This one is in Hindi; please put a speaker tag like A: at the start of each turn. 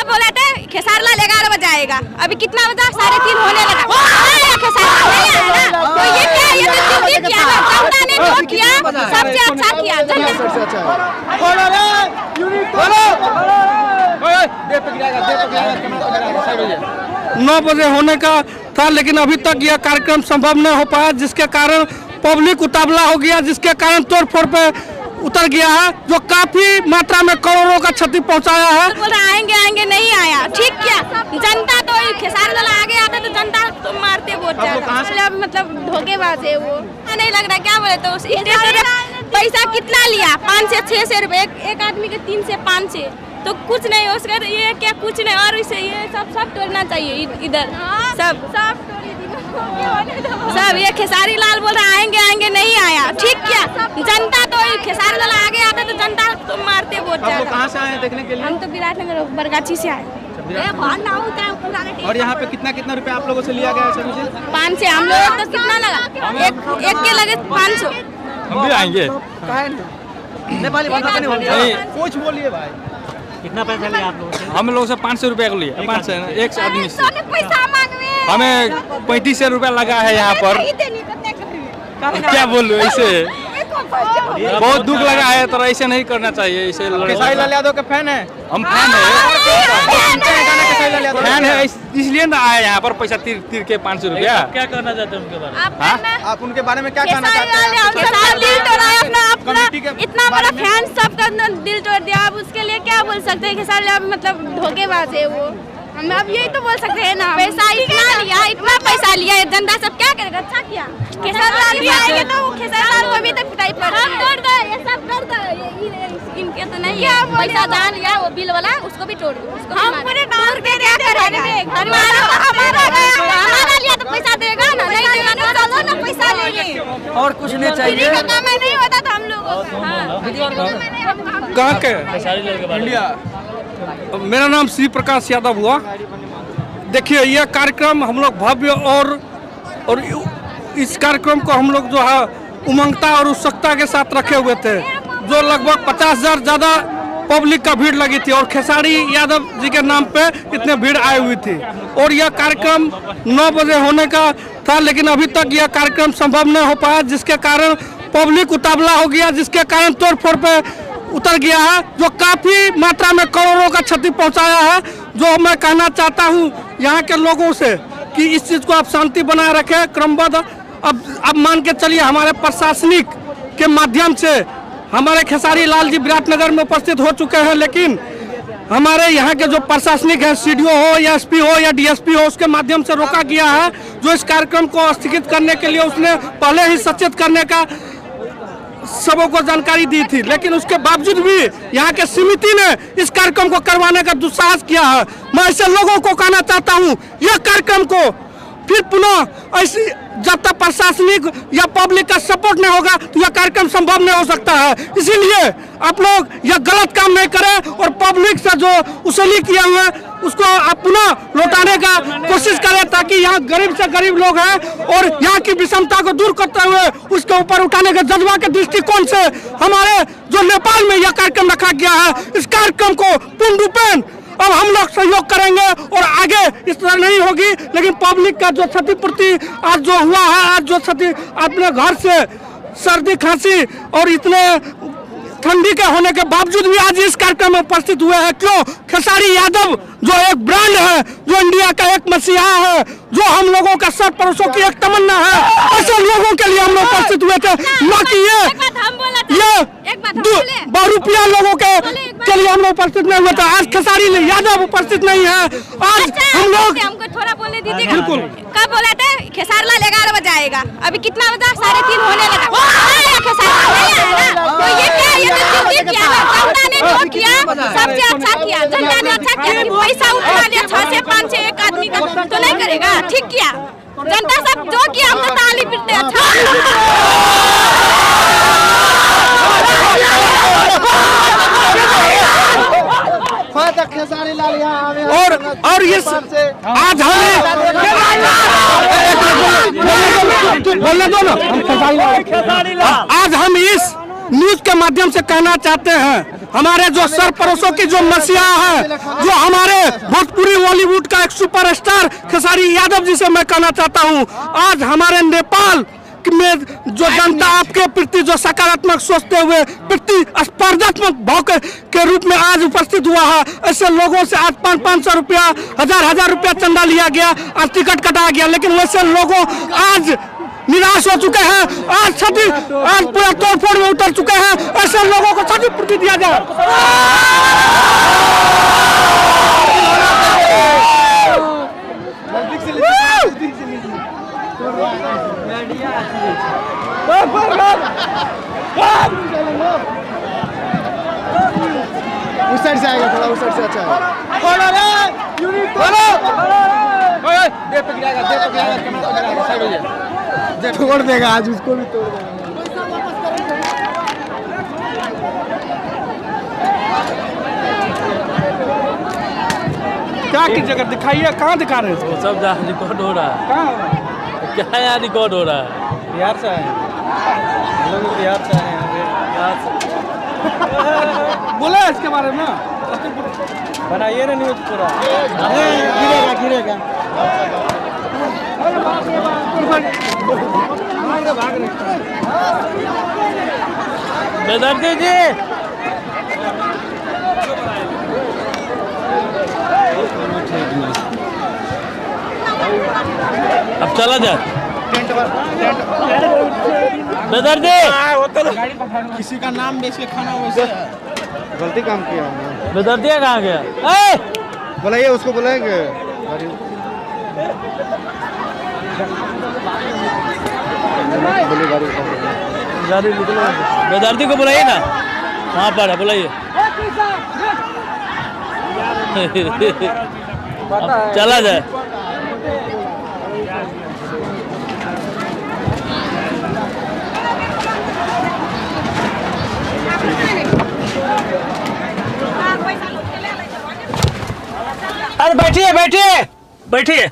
A: कब बोला था खेसारी लाल 11 बजे आएगा, अभी कितना बजा 3:30 होने लगा। खेसारी लाल नहीं आया ना, तो ये क्या, ये तो दिल्ली किया ना, जनता ने जो किया सबसे अच्छा किया। जनता
B: 9 बजे होने का था, लेकिन अभी तक यह कार्यक्रम संभव नहीं हो पाया, जिसके कारण पब्लिक उतावला हो गया, जिसके कारण तोड़फोड़ पे उतर गया है, जो काफी मात्रा में करोड़ों का क्षति पहुंचाया है।
A: बोल रहे आएंगे आएंगे, नहीं आया, ठीक क्या। जनता तो खेसारी लाल आगे आता तो जनता तो मारते वोट जाता, मतलब धोखेबाज है वो। नहीं लग रहा क्या बोले, तो पैसा कितना लिया, 5 से 600 रुपए, एक आदमी के 3 से 5 से, तो कुछ नहीं हो उसका, ये क्या कुछ नहीं। और इसे ये सब तोड़ना चाहिए इधर, सब ये खेसारी लाल बोल रहे आएंगे आएंगे, नहीं आया, ठीक क्या। जनता तो खेसारी लाल आगे आता तो जनता तो मारते वोट जाता।
C: आप लोग कहाँ से आए हैं देखने के लिए?
A: हम तो विराटनगर बरगाछी से आए।
C: और यहाँ पे कितना रुपया आप लोगों से लिया गया है?
A: 5 से हम लोग तो कितना लगा, एक के लगे 500।
C: हम भी आएंगे। नेपाली भाषा नहीं कुछ बोलिए भाई।
D: कितना पैसा लिया आप लोगों से?
B: हम लोग से 500 रुपया को लिए, 500 एक आदमी से।
A: पैसा मांगवे,
B: हमें 3500 रुपया लगा है यहाँ पर। क्या बोलूं, ऐसे बहुत दुख लगा है, तो ऐसे नहीं करना चाहिए। ऐसे
C: खेसारी लाल यादव के फैन है,
B: हम फैन है, इसलिए ना आए यहाँ पर पैसा तीर के 500 रुपया।
D: क्या करना चाहते हैं उनके बारे में?
C: आप उनके बारे में क्या कहना चाहते हैं?
A: इतना बड़ा फैन सबका दिल तोड़ दिया, अब उसके लिए क्या बोल सकते हैं। खेसारी लाल मतलब धोखेबाज है वो, हम अब यही तो बोल सकते हैं ना। पैसा इतना पैसा लिया, जनता सब क्या करेगा, अच्छा किया। खेसारी लाल भी आएंगे तो खेसारी लाल को भी तो पिटाई पड़ रही है। ये सब कर दो, इनके तो नहीं है। पैसा दान लिया वो बिल वाला, उसको भी तोड़ दो। हम पूरे गाँव के क्या करेंगे, हमारा लिया तो पैसा देगा ना, नहीं देगा ना चलो ना पैसा लेंगे।
E: और कुछ नहीं चाहिए,
A: काम नहीं होता था हम लोगों का।
B: कहाँ के?
D: खेसारी लाल के बारे में
B: मेरा नाम श्री प्रकाश यादव हुआ। देखिए, यह कार्यक्रम हम लोग भव्य और इस कार्यक्रम को हम लोग जो है उमंगता और उत्सुकता के साथ रखे हुए थे, जो लगभग 50,000 ज़्यादा पब्लिक का भीड़ लगी थी, और खेसारी यादव जी के नाम पे इतने भीड़ आई हुई थी। और यह कार्यक्रम 9 बजे होने का था, लेकिन अभी तक यह कार्यक्रम संभव नहीं हो पाया, जिसके कारण पब्लिक उतावला हो गया, जिसके कारण तोड़फोड़ पे उतर गया है, जो काफी मात्रा में करोड़ों का क्षति पहुंचाया है। जो मैं कहना चाहता हूं यहाँ के लोगों से कि इस चीज को आप शांति बनाए रखें, क्रमबद्ध। अब मान के चलिए, हमारे प्रशासनिक के माध्यम से हमारे खेसारी लाल जी विराटनगर में उपस्थित हो चुके हैं, लेकिन हमारे यहाँ के जो प्रशासनिक है, सीडीओ हो या एसपी हो या डीएसपी हो, उसके माध्यम से रोका गया है। जो इस कार्यक्रम को स्थगित करने के लिए उसने पहले ही सचेत करने का सबों को जानकारी दी थी, लेकिन उसके बावजूद भी यहाँ के समिति ने इस कार्यक्रम को करवाने का दुस्साहस किया है। मैं ऐसे लोगों को कहना चाहता हूँ, यह कार्यक्रम को फिर पुनः ऐसी, जब तक प्रशासनिक या पब्लिक का सपोर्ट नहीं होगा तो यह कार्यक्रम संभव नहीं हो सकता है। इसीलिए आप लोग यह गलत काम नहीं करें, और पब्लिक से जो वसूली किए हुए उसको आप पुनः लौटाने का कोशिश करें, ताकि यहाँ गरीब से गरीब लोग हैं और यहाँ की विषमता को दूर करते हुए उसके ऊपर उठाने के जज्बा के दृष्टिकोण से हमारे जो नेपाल में यह कार्यक्रम रखा गया है, इस कार्यक्रम को पूर्ण रूपेण अब हम लोग सहयोग करेंगे, और आगे इस तरह नहीं होगी। लेकिन पब्लिक का जो क्षतिपूर्ति आज जो हुआ है, आज जो क्षति अपने घर से सर्दी खांसी और इतने ठंडी के होने के बावजूद भी आज इस कार्यक्रम में उपस्थित हुए हैं, क्यों? खेसारी यादव जो एक ब्रांड है, जो इंडिया का एक मसीहा है, जो हम लोगों का सर परोसों की एक तमन्ना है, ऐसे लोगों के लिए हम लोग उपस्थित हुए थे। बाकी ये बहुरूपिया लोगों के लिए हम लोग उपस्थित नहीं हुए थे। आज खेसारी यादव उपस्थित नहीं है। आज हम लोग,
A: हमको थोड़ा बोलने दीजिए।
B: बिल्कुल।
A: कब बोला था खेसारी लाल 11 बजे आएगा, अभी कितना बजा 3:30 होने लगा। खेसारी लाल नहीं आया ना, तो ये क्या, ये तो दिल्ली किया ना, जनता ने जो किया सबसे अच्छा किया। जनता ने अच्छा किया, पैसा उठा लिया 6 से 5 से एक आदमी का, तो नहीं करेगा, ठीक किया। जनता सब जो किया, हम तो ताली पीटते। अच्छा
E: खेसारी लाल यहाँ
B: और ये आज हमें बोलने दो ना, आज हम इस न्यूज के माध्यम से कहना चाहते हैं, हमारे जो सरपरस्तों की जो मसीहा है, जो हमारे भोजपुरी बॉलीवुड का एक सुपरस्टार खेसारी यादव जी से मैं कहना चाहता हूं, आज हमारे नेपाल में जो जनता आपके प्रति जो सकारात्मक सोचते हुए प्रतिस्पर्धात्मक भाव के रूप में आज उपस्थित हुआ है, ऐसे लोगों से आज 500 रुपया, 1000 रुपया चंदा लिया गया, आज टिकट कटाया गया, लेकिन वैसे लोगों आज निराश हो चुके हैं, आज पूरा तोड़फोड़ में उतर चुके हैं, ऐसे लोगों को क्षतिपूर्ति दिया जाए।
E: उस साइड से आएगा, थोड़ा उस साइड से अच्छा है। तोड़ देगा आज, उसको भी तोड़ देगा।
B: क्या कीजिएगा, दिखाइए, कहाँ दिखा रहे हैं?
D: सब जहाँ रिकॉर्ड हो रहा है।
B: कहाँ हो रहा है?
D: क्या यहाँ रिकॉर्ड हो रहा है?
C: बिहार से आए हैं, लोग बिहार से आए हैं।
B: बोला इसके बारे में
C: बनाइए ना न्यूज पूरा।
E: गिरेगा।
D: बेदर्दी जी अब चला जाए। बेदर्दी
E: किसी का नाम बेच के खाना, वैसे गलती काम किया।
D: बेदर्दिया कहाँ गया?
E: बुलाइए उसको, बुलाएंगे।
D: गाड़ी निकलो, बेदर्दी को बुलाइए ना, वहाँ पर है, बुलाइए। चला जाए। अरे बैठिए बैठिए बैठिए।